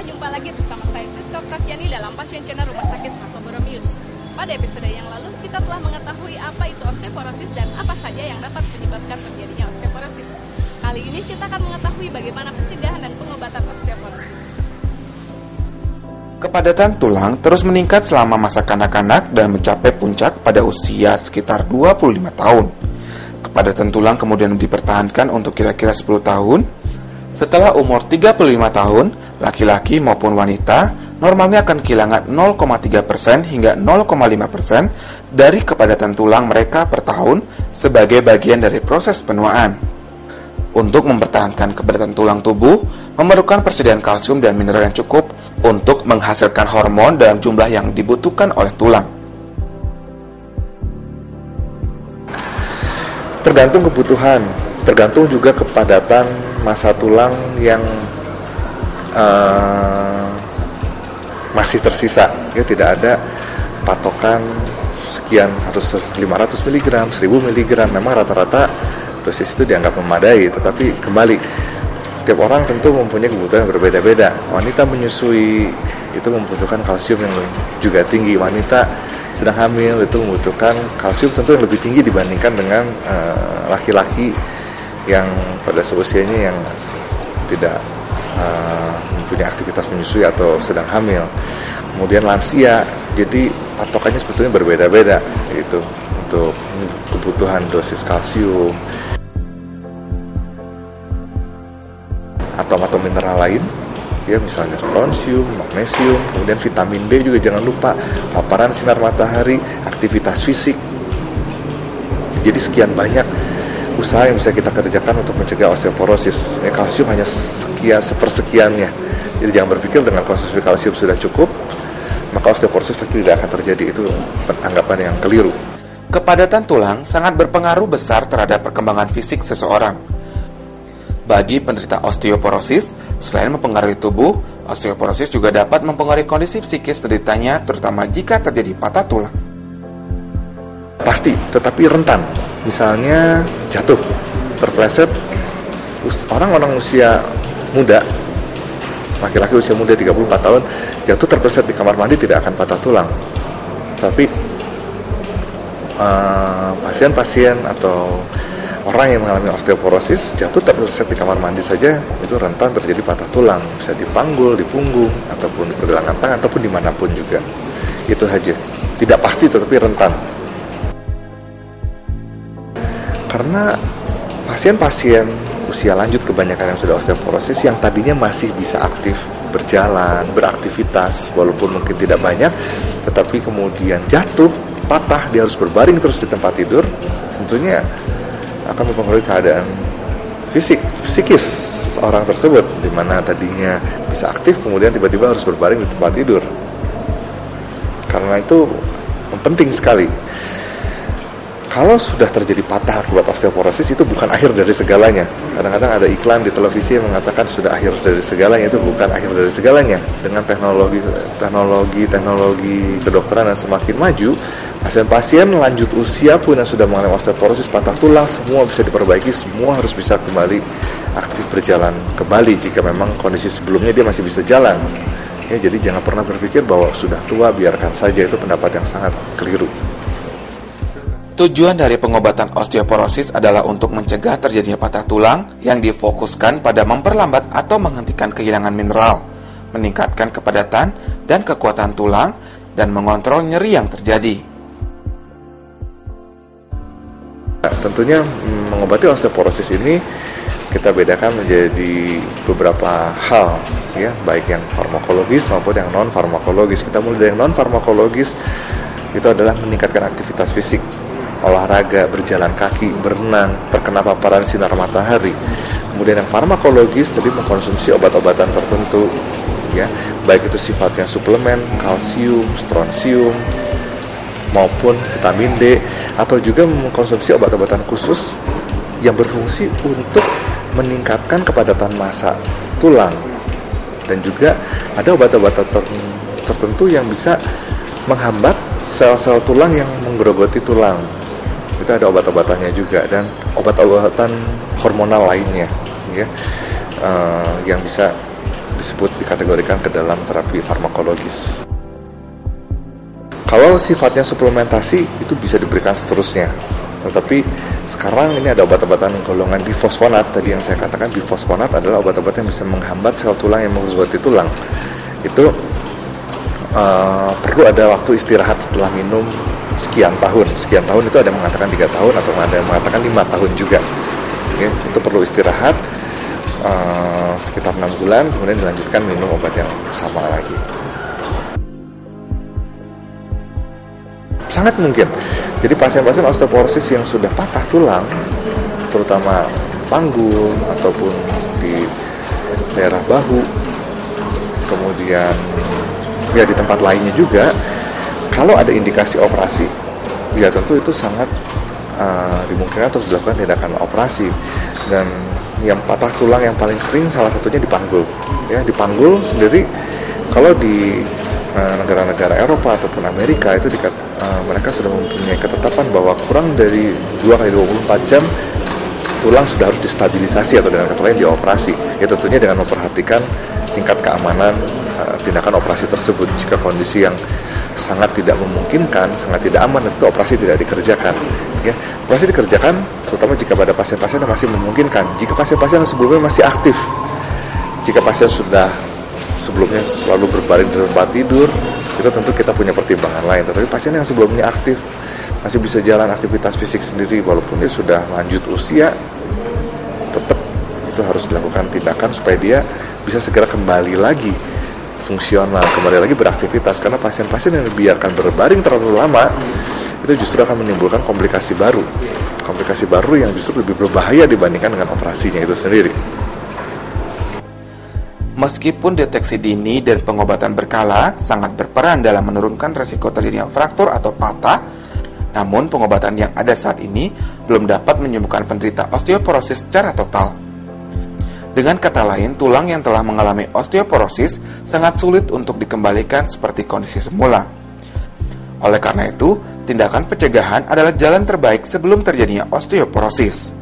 jumpa lagi bersama saya Siska Oktaviani dalam Pasien Channel Rumah Sakit Santo Borromeus. Pada episode yang lalu, kita telah mengetahui apa itu osteoporosis dan apa saja yang dapat menyebabkan terjadinya osteoporosis. Kali ini kita akan mengetahui bagaimana pencegahan dan pengobatan osteoporosis. Kepadatan tulang terus meningkat selama masa kanak-kanak dan mencapai puncak pada usia sekitar 25 tahun. Kepadatan tulang kemudian dipertahankan untuk kira-kira 10 tahun. Setelah umur 35 tahun, laki-laki maupun wanita normalnya akan kehilangan 0,3% hingga 0,5% dari kepadatan tulang mereka per tahun sebagai bagian dari proses penuaan. Untuk mempertahankan kepadatan tulang tubuh, memerlukan persediaan kalsium dan mineral yang cukup untuk menghasilkan hormon dalam jumlah yang dibutuhkan oleh tulang. Tergantung kebutuhan, tergantung juga kepadatan massa tulang yang masih tersisa. Ya, tidak ada patokan sekian harus 500 mg, 1000 mg. Memang rata-rata dosis itu dianggap memadai, tetapi kembali tiap orang tentu mempunyai kebutuhan yang berbeda-beda. Wanita menyusui itu membutuhkan kalsium yang juga tinggi. Wanita sedang hamil itu membutuhkan kalsium tentu yang lebih tinggi dibandingkan dengan laki-laki yang pada seusianya yang tidak mempunyai aktivitas menyusui atau sedang hamil. Kemudian lansia, jadi patokannya sebetulnya berbeda-beda gitu untuk kebutuhan dosis kalsium atau mineral lain, ya misalnya strontium, magnesium, kemudian vitamin B juga jangan lupa, paparan sinar matahari, aktivitas fisik. Jadi sekian banyak usaha yang bisa kita kerjakan untuk mencegah osteoporosis. Ya, kalsium hanya sepersekiannya. Jadi jangan berpikir dengan konsumsi kalsium sudah cukup, maka osteoporosis pasti tidak akan terjadi. Itu anggapan yang keliru. Kepadatan tulang sangat berpengaruh besar terhadap perkembangan fisik seseorang. Bagi penderita osteoporosis, selain mempengaruhi tubuh, osteoporosis juga dapat mempengaruhi kondisi psikis penderitanya, terutama jika terjadi patah tulang. Pasti, tetapi rentan. Misalnya jatuh, terpleset, orang usia muda, laki-laki usia muda 34 tahun, jatuh terpleset di kamar mandi tidak akan patah tulang. Tapi pasien-pasien atau orang yang mengalami osteoporosis jatuh terpleset di kamar mandi saja itu rentan terjadi patah tulang, bisa di panggul, di punggung, ataupun di pergelangan tangan, ataupun dimanapun juga. Itu saja, tidak pasti tetapi rentan. Karena pasien-pasien usia lanjut kebanyakan yang sudah osteoporosis yang tadinya masih bisa aktif berjalan, beraktivitas walaupun mungkin tidak banyak, tetapi kemudian jatuh, patah, dia harus berbaring terus di tempat tidur, tentunya akan mempengaruhi keadaan psikis orang tersebut, di mana tadinya bisa aktif kemudian tiba-tiba harus berbaring di tempat tidur. Karena itu penting sekali. Kalau sudah terjadi patah akibat osteoporosis, itu bukan akhir dari segalanya. Kadang-kadang ada iklan di televisi yang mengatakan sudah akhir dari segalanya. Itu bukan akhir dari segalanya. Dengan teknologi kedokteran yang semakin maju, pasien-pasien lanjut usia pun yang sudah mengalami osteoporosis, patah tulang, semua bisa diperbaiki, semua harus bisa kembali aktif berjalan kembali jika memang kondisi sebelumnya dia masih bisa jalan. Ya, jadi jangan pernah berpikir bahwa sudah tua biarkan saja, itu pendapat yang sangat keliru. Tujuan dari pengobatan osteoporosis adalah untuk mencegah terjadinya patah tulang yang difokuskan pada memperlambat atau menghentikan kehilangan mineral, meningkatkan kepadatan dan kekuatan tulang, dan mengontrol nyeri yang terjadi. Nah, tentunya mengobati osteoporosis ini kita bedakan menjadi beberapa hal, ya, baik yang farmakologis maupun yang non farmakologis. Kita mulai dari yang non farmakologis, itu adalah meningkatkan aktivitas fisik, olahraga, berjalan kaki, berenang, terkena paparan sinar matahari. Kemudian yang farmakologis tadi mengkonsumsi obat-obatan tertentu, ya, baik itu sifatnya suplemen, kalsium, strontium, maupun vitamin D, atau juga mengkonsumsi obat-obatan khusus yang berfungsi untuk meningkatkan kepadatan massa tulang. Dan juga ada obat-obatan tertentu yang bisa menghambat sel-sel tulang yang menggerogoti tulang. Itu ada obat-obatannya juga, dan obat-obatan hormonal lainnya, ya, yang bisa disebut dikategorikan ke dalam terapi farmakologis. Kalau sifatnya suplementasi itu bisa diberikan seterusnya. Tetapi sekarang ini ada obat-obatan golongan bifosfonat. Tadi yang saya katakan bifosfonat adalah obat-obat yang bisa menghambat sel tulang yang menggerogoti tulang. Itu perlu ada waktu istirahat setelah minum sekian tahun. Sekian tahun itu ada yang mengatakan 3 tahun atau ada yang mengatakan 5 tahun juga. Oke, itu perlu istirahat sekitar 6 bulan, kemudian dilanjutkan minum obat yang sama lagi. Sangat mungkin. Jadi pasien-pasien osteoporosis yang sudah patah tulang, terutama panggul ataupun di daerah bahu, kemudian ya di tempat lainnya juga, kalau ada indikasi operasi, ya tentu itu sangat dimungkinkan untuk dilakukan tindakan operasi. Dan yang patah tulang yang paling sering salah satunya di panggul. Ya, di panggul sendiri kalau di negara-negara Eropa ataupun Amerika itu mereka sudah mempunyai ketetapan bahwa kurang dari 2x24 jam tulang sudah harus distabilisasi atau dengan kata lain dioperasi. Ya tentunya dengan memperhatikan tingkat keamanan tindakan operasi tersebut. Jika kondisi yang sangat tidak memungkinkan, sangat tidak aman, itu operasi tidak dikerjakan. Ya, operasi dikerjakan terutama jika pada pasien-pasien yang masih memungkinkan. Jika pasien-pasien yang sebelumnya masih aktif, jika pasien sudah sebelumnya selalu berbaring di tempat tidur, itu tentu kita punya pertimbangan lain. Tetapi pasien yang sebelumnya aktif, masih bisa jalan aktivitas fisik sendiri walaupun dia sudah lanjut usia, tetap itu harus dilakukan tindakan supaya dia bisa segera kembali lagi fungsional, kembali lagi beraktivitas. Karena pasien-pasien yang dibiarkan berbaring terlalu lama itu justru akan menimbulkan komplikasi baru yang justru lebih berbahaya dibandingkan dengan operasinya itu sendiri. Meskipun deteksi dini dan pengobatan berkala sangat berperan dalam menurunkan resiko terjadinya fraktur atau patah, namun pengobatan yang ada saat ini belum dapat menyembuhkan penderita osteoporosis secara total. Dengan kata lain, tulang yang telah mengalami osteoporosis sangat sulit untuk dikembalikan seperti kondisi semula. Oleh karena itu, tindakan pencegahan adalah jalan terbaik sebelum terjadinya osteoporosis.